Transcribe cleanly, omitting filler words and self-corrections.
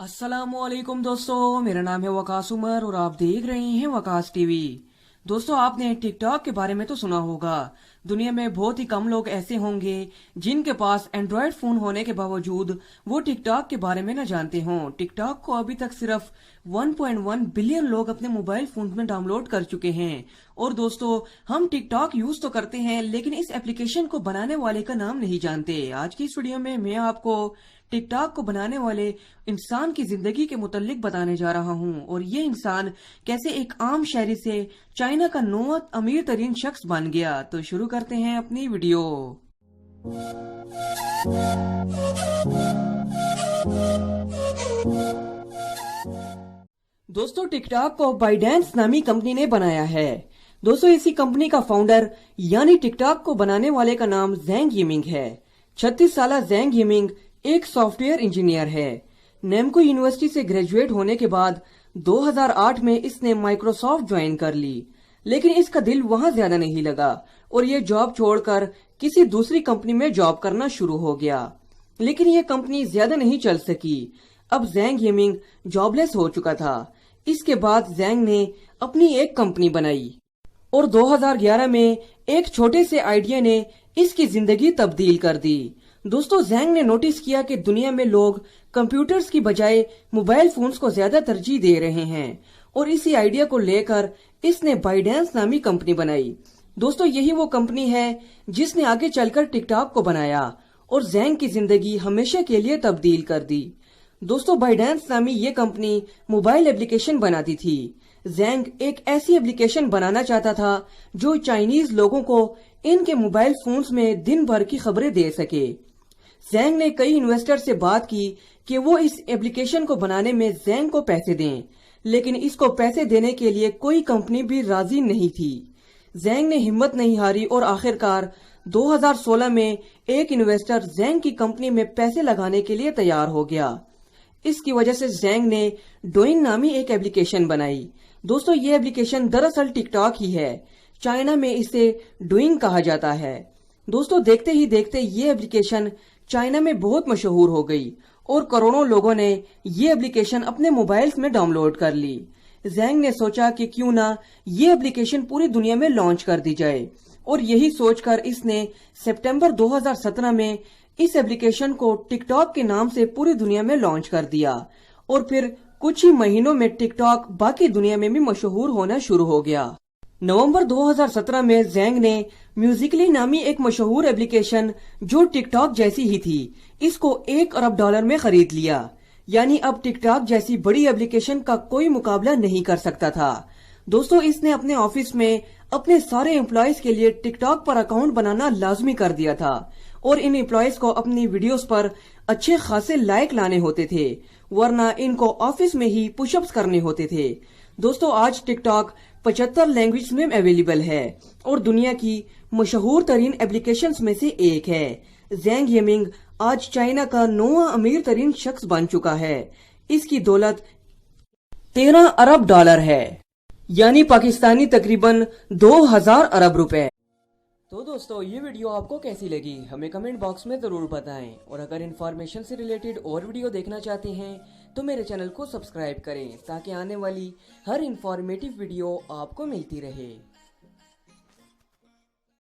अस्सलामुअलैकुम दोस्तों, मेरा नाम है वकास उमर और आप देख रहे हैं वकास टीवी। दोस्तों, आपने टिकटॉक के बारे में तो सुना होगा। दुनिया में बहुत ही कम लोग ऐसे होंगे जिनके पास एंड्रॉयड फोन होने के बावजूद वो टिकटॉक के बारे में न जानते हों। टिकटॉक को अभी तक सिर्फ 1.1 बिलियन लोग अपने मोबाइल फोन में डाउनलोड कर चुके हैं। और दोस्तों, हम टिकटॉक यूज तो करते हैं लेकिन इस एप्लीकेशन को बनाने वाले का नाम नहीं जानते। आज की इस वीडियो में मैं आपको टिकटॉक को बनाने वाले इंसान की जिंदगी के मुतालिक बताने जा रहा हूं और ये इंसान कैसे एक आम शहरी से चाइना का 9वां अमीर तरीन शख्स बन गया। तो शुरू करते हैं अपनी वीडियो। दोस्तों, टिकटॉक को बाइडेंस नामी कंपनी ने बनाया है। दोस्तों, इसी कंपनी का फाउंडर यानी टिकटॉक को बनाने वाले का नाम जेंग यिमिंग है। 36 साल जेंग यिमिंग एक सॉफ्टवेयर इंजीनियर है। नेमको यूनिवर्सिटी से ग्रेजुएट होने के बाद 2008 में इसने माइक्रोसॉफ्ट ज्वाइन कर ली, लेकिन इसका दिल वहां ज्यादा नहीं लगा और ये जॉब छोड़कर किसी दूसरी कंपनी में जॉब करना शुरू हो गया। लेकिन ये कंपनी ज्यादा नहीं चल सकी। अब जेंग यिमिंग जॉबलेस हो चुका था। इसके बाद जेंग ने अपनी एक कंपनी बनाई और 2011 में एक छोटे से आइडिया ने इसकी जिंदगी तब्दील कर दी। दोस्तों, जेंग ने नोटिस किया कि दुनिया में लोग कंप्यूटर्स की बजाय मोबाइल फोन्स को ज्यादा तरजीह दे रहे हैं और इसी आइडिया को लेकर इसने बाइडेंस नामी कंपनी बनाई। दोस्तों, यही वो कंपनी है जिसने आगे चलकर टिकटॉक को बनाया और जेंग की जिंदगी हमेशा के लिए तब्दील कर दी। दोस्तों, बाइडेंस नामी ये कंपनी मोबाइल एप्लीकेशन बनाती थी। जेंग एक ऐसी एप्लीकेशन बनाना चाहता था जो चाइनीज लोगों को इनके मोबाइल फोन्स में दिन भर की खबरें दे सके। जेंग ने कई इन्वेस्टर से बात की कि वो इस एप्लीकेशन को बनाने में जेंग को पैसे दें, लेकिन इसको पैसे देने के लिए कोई कंपनी भी राजी नहीं थी। जेंग ने हिम्मत नहीं हारी और आखिरकार 2016 में एक इन्वेस्टर जेंग की कंपनी में पैसे लगाने के लिए तैयार हो गया। इसकी वजह से जेंग ने डोइंग नामी एक एप्लीकेशन बनाई। दोस्तों, ये एप्लीकेशन दरअसल टिकटॉक ही है। चाइना में इसे डोइंग कहा जाता है। दोस्तों, देखते ही देखते ये एप्लीकेशन चाइना में बहुत मशहूर हो गई और करोड़ों लोगों ने ये एप्लीकेशन अपने मोबाइल्स में डाउनलोड कर ली। जेंग ने सोचा कि क्यों ना ये एप्लीकेशन पूरी दुनिया में लॉन्च कर दी जाए और यही सोचकर इसने सितंबर 2017 में इस एप्लीकेशन को टिकटॉक के नाम से पूरी दुनिया में लॉन्च कर दिया और फिर कुछ ही महीनों में टिकटॉक बाकी दुनिया में भी मशहूर होना शुरू हो गया। नवंबर 2017 में जेंग ने म्यूजिकली नामी एक मशहूर एप्लीकेशन जो टिकटॉक जैसी ही थी, इसको $1 अरब में खरीद लिया। यानी अब टिकटॉक जैसी बड़ी एप्लीकेशन का कोई मुकाबला नहीं कर सकता था। दोस्तों, इसने अपने ऑफिस में अपने सारे एम्प्लॉयज के लिए टिकटॉक पर अकाउंट बनाना लाजमी कर दिया था और इन एम्प्लॉयज को अपनी वीडियोस पर अच्छे खासे लाइक लाने होते थे, वरना इनको ऑफिस में ही पुशअप्स करने होते थे। दोस्तों, आज टिकटॉक 75 लैंग्वेज में अवेलेबल है और दुनिया की मशहूर तरीन एप्लीकेशंस में से एक है। जेंग यिमिंग आज चाइना का 9वां अमीर तरीन शख्स बन चुका है। इसकी दौलत $13 अरब है, यानी पाकिस्तानी तकरीबन 2000 अरब रुपए। तो दोस्तों, ये वीडियो आपको कैसी लगी हमें कमेंट बॉक्स में जरूर बताएं और अगर इन्फॉर्मेशन से रिलेटेड और वीडियो देखना चाहते हैं तो मेरे चैनल को सब्सक्राइब करें ताकि आने वाली हर इन्फॉर्मेटिव वीडियो आपको मिलती रहे।